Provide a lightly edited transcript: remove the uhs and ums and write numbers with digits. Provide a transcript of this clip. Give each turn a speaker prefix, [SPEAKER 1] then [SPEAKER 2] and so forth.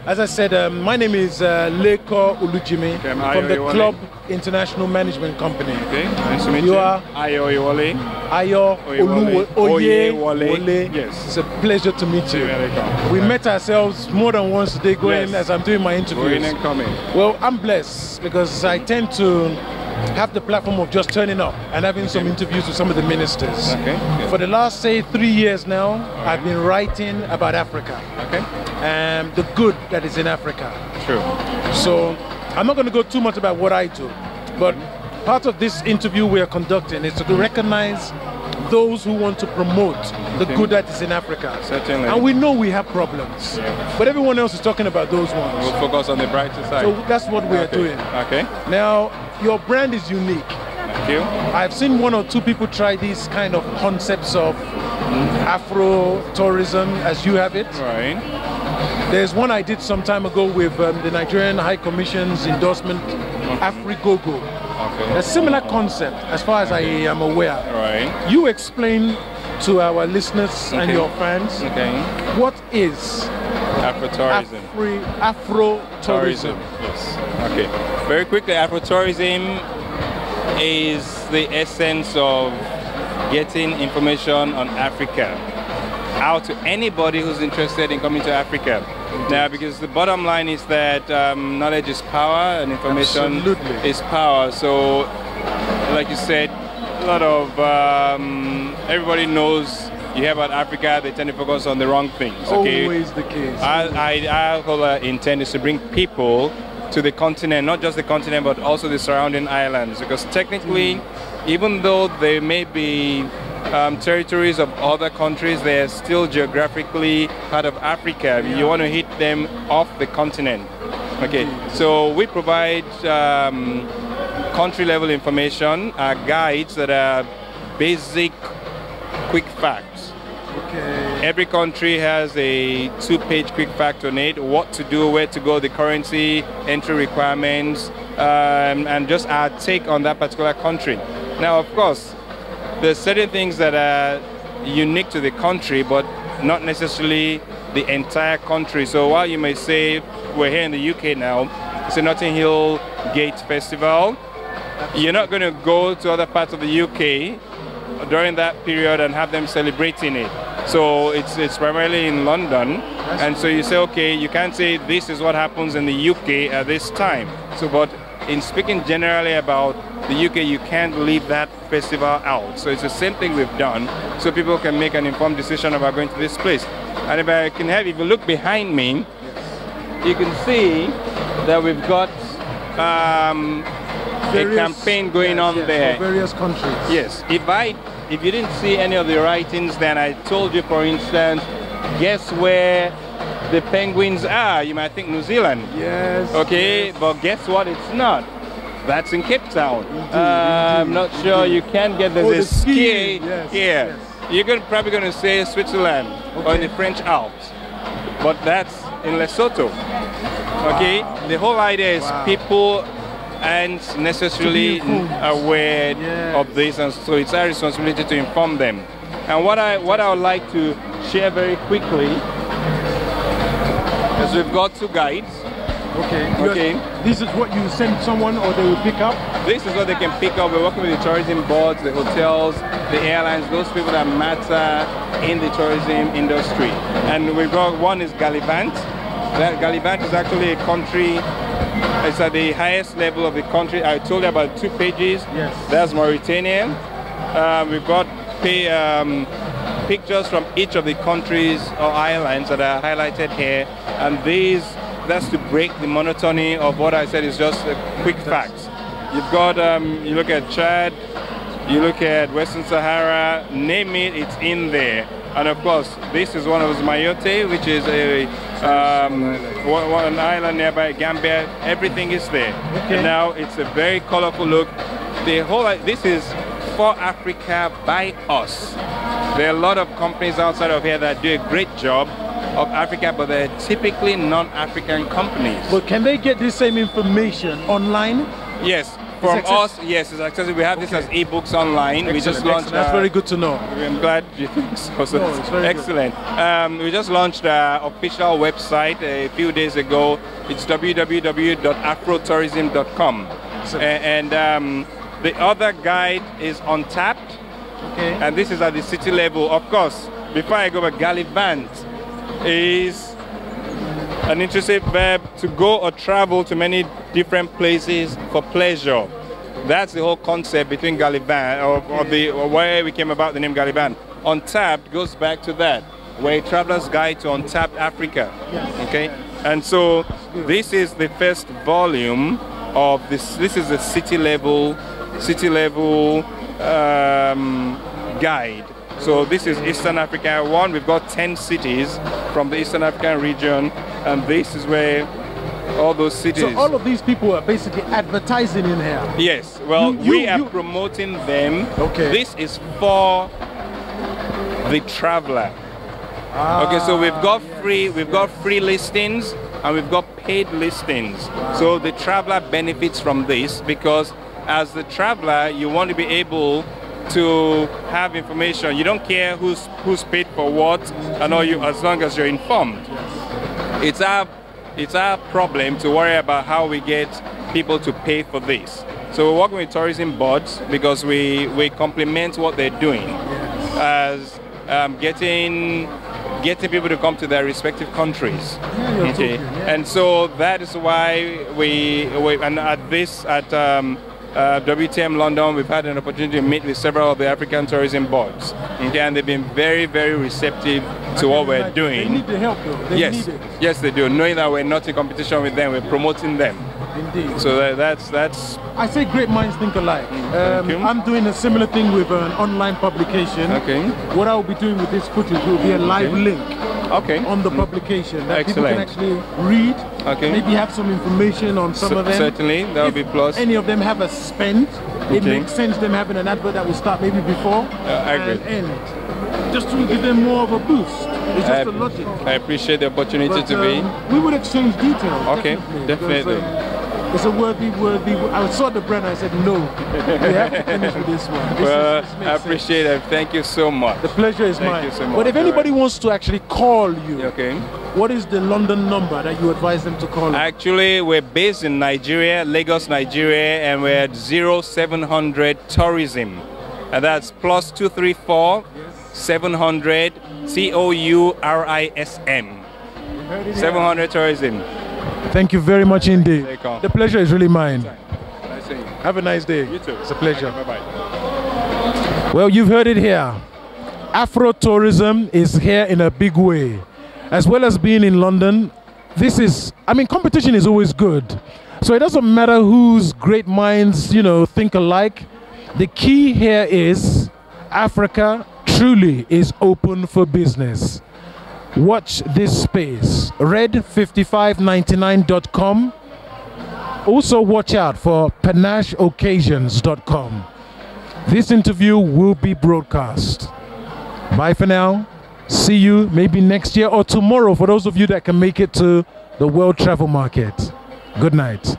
[SPEAKER 1] As I said, my name is Lekan Olujinmi from the Club International Management Company.
[SPEAKER 2] Okay, nice to meet you.
[SPEAKER 1] You are
[SPEAKER 2] Ayo Oyewole.
[SPEAKER 1] Oyewole.
[SPEAKER 2] Yes.
[SPEAKER 1] It's a pleasure to meet you. We met ourselves more than once today as I'm doing my interviews.
[SPEAKER 2] Going and coming.
[SPEAKER 1] Well, I'm blessed because I tend to have the platform of just turning up and having some interviews with some of the ministers.
[SPEAKER 2] Okay.
[SPEAKER 1] For the last, say, 3 years now, I've been writing about Africa.
[SPEAKER 2] Okay.
[SPEAKER 1] And the good that is in Africa.
[SPEAKER 2] True.
[SPEAKER 1] So I'm not going to go too much about what I do, but part of this interview we are conducting is to recognize those who want to promote the good that is in Africa.
[SPEAKER 2] Certainly.
[SPEAKER 1] And we know we have problems, but everyone else is talking about those ones.
[SPEAKER 2] We'll focus on the brighter side.
[SPEAKER 1] So that's what we are doing.
[SPEAKER 2] Okay.
[SPEAKER 1] Now, your brand is unique.
[SPEAKER 2] Thank you.
[SPEAKER 1] I've seen 1 or 2 people try these kind of concepts of Afro Tourism as you have it.
[SPEAKER 2] Right.
[SPEAKER 1] There's one I did some time ago with the Nigerian High Commission's endorsement, AfriGogo.
[SPEAKER 2] Okay.
[SPEAKER 1] A similar concept as far as I am aware.
[SPEAKER 2] Right.
[SPEAKER 1] You explain to our listeners and your fans what is
[SPEAKER 2] Afro Tourism.
[SPEAKER 1] Afro Tourism.
[SPEAKER 2] Yes. Okay. Very quickly, Afro Tourism is the essence of getting information on Africa out to anybody who's interested in coming to Africa. Now, because the bottom line is that knowledge is power and information is power. So, like you said, a lot of everybody knows you hear about Africa, they tend to focus on the wrong things. Okay?
[SPEAKER 1] Always the case.
[SPEAKER 2] Our whole intent is to bring people to the continent, not just the continent, but also the surrounding islands. Because technically, even though they may be territories of other countries, they're still geographically part of Africa. You want to hit them off the continent. Okay, so we provide country level information, guides that are basic, quick facts.
[SPEAKER 1] Okay.
[SPEAKER 2] Every country has a 2-page quick fact on it, what to do, where to go, the currency, entry requirements, and just our take on that particular country. Now, of course, there's certain things that are unique to the country, but not necessarily the entire country. So while you may say, we're here in the UK now, it's a Notting Hill Gate Festival, you're not going to go to other parts of the UK during that period and have them celebrating it. So it's primarily in London, and so you say, okay, you can't say this is what happens in the UK at this time. So, but in speaking generally about the UK, you can't leave that festival out. So it's the same thing we've done, so people can make an informed decision about going to this place. And if I can have, if you look behind me, you can see that we've got a campaign going on there.
[SPEAKER 1] For various countries.
[SPEAKER 2] Yes. If you didn't see any of the writings, then I told you, for instance, guess where the penguins are? You might think New Zealand.
[SPEAKER 1] Yes.
[SPEAKER 2] Okay, but guess what? It's not. That's in Cape Town. I'm not sure you can get there's a ski here. Yes. You're probably going to say Switzerland or in the French Alps, but that's in Lesotho. Okay, the whole idea is people aren't necessarily aware of this, and so it's our responsibility to inform them. And what I would like to share very quickly is we've got 2 guides. Okay.
[SPEAKER 1] This is what you send someone, or they will pick up?
[SPEAKER 2] This is what they can pick up. We're working with the tourism boards, the hotels, the airlines, those people that matter in the tourism industry. And we've got one is Gallivant. That Gallivant is actually a country. It's at the highest level of the country. I told you about 2 pages.
[SPEAKER 1] Yes.
[SPEAKER 2] That's Mauritania. We've got pictures from each of the countries or islands that are highlighted here. And that's to break the monotony of what I said is just a quick facts. You've got, you look at Chad, you look at Western Sahara, name it, it's in there. And of course, this is one of those Mayotte, which is an island nearby Gambia. Everything is there. Okay. And now it's a very colorful look. This is for Africa by us. There are a lot of companies outside of here that do a great job of Africa, but they're typically non-African companies.
[SPEAKER 1] But can they get this same information online?
[SPEAKER 2] Yes. From us, yes, it's accessible. We have this as ebooks online.
[SPEAKER 1] Excellent,
[SPEAKER 2] we just launched.
[SPEAKER 1] That's very good to know.
[SPEAKER 2] I'm glad you think so. So
[SPEAKER 1] it's very
[SPEAKER 2] excellent. We just launched our official website a few days ago. It's www.afrotourism.com. And the other guide is Untapped.
[SPEAKER 1] Okay.
[SPEAKER 2] And this is at the city level. Of course, before I go back, gallivant is an intrusive verb to go or travel to many different places for pleasure. That's the whole concept between gallivant, or where we came about the name gallivant. Untapped goes back to that, where a traveler's guide to untapped Africa.
[SPEAKER 1] Yes.
[SPEAKER 2] Okay, and so this is the first volume of this. This is the city level guide. So this is Eastern Africa 1. We've got 10 cities from the Eastern African region, and this is where all those cities.
[SPEAKER 1] So all of these people are basically advertising in here.
[SPEAKER 2] Yes. Well, we are promoting them.
[SPEAKER 1] Okay.
[SPEAKER 2] This is for the traveler. Okay. So we've got free listings and we've got paid listings.
[SPEAKER 1] Wow.
[SPEAKER 2] So the traveler benefits from this because as the traveler, you want to be able to have information. You don't care who's paid for what, and all you, as long as you're informed. It's our problem to worry about how we get people to pay for this. So we're working with tourism boards because we complement what they're doing as getting people to come to their respective countries. Okay, and so that is why we and at WTM London, we've had an opportunity to meet with several of the African tourism boards. Okay, and they've been very, very receptive to what we're doing.
[SPEAKER 1] They need the help though. They need it.
[SPEAKER 2] Yes, they do. Knowing that we're not in competition with them, we're promoting them.
[SPEAKER 1] Indeed.
[SPEAKER 2] So that's.
[SPEAKER 1] I say great minds think alike. I'm doing a similar thing with an online publication.
[SPEAKER 2] Okay.
[SPEAKER 1] What I will be doing with this footage will be a live link.
[SPEAKER 2] Okay.
[SPEAKER 1] On the publication that
[SPEAKER 2] Excellent.
[SPEAKER 1] people can actually read.
[SPEAKER 2] Okay.
[SPEAKER 1] Maybe have some information on some of them.
[SPEAKER 2] Certainly, that would be plus.
[SPEAKER 1] Any of them have a spend, it makes sense them having an advert that will start maybe before
[SPEAKER 2] and
[SPEAKER 1] end. Just to give them more of a boost. It's just a logic.
[SPEAKER 2] I appreciate the opportunity to be.
[SPEAKER 1] We would exchange details.
[SPEAKER 2] Okay, definitely.
[SPEAKER 1] It's a worthy. I saw the brand. I said no. We have to finish with this one.
[SPEAKER 2] This I appreciate it. Thank you so much.
[SPEAKER 1] The pleasure is mine.
[SPEAKER 2] Thank you so much.
[SPEAKER 1] But if anybody wants to actually call you,
[SPEAKER 2] okay,
[SPEAKER 1] what is the London number that you advise them to call?
[SPEAKER 2] Actually, we're based in Nigeria, Lagos, Nigeria, and we're at 0700 Tourism, and that's +234 700 TOURISM. 700 Tourism.
[SPEAKER 1] Thank you very much indeed. The pleasure is really mine.
[SPEAKER 2] Nice seeing you.
[SPEAKER 1] Have a nice day.
[SPEAKER 2] You too.
[SPEAKER 1] It's a pleasure.
[SPEAKER 2] Bye-bye.
[SPEAKER 1] Well, you've heard it here. Afro Tourism is here in a big way. As well as being in London, competition is always good. So it doesn't matter whose great minds, think alike. The key here is Africa truly is open for business. Watch this space, red5599.com. Also watch out for panasheoccasions.com. This interview will be broadcast. Bye for now. See you maybe next year or tomorrow for those of you that can make it to the World Travel Market. Good night.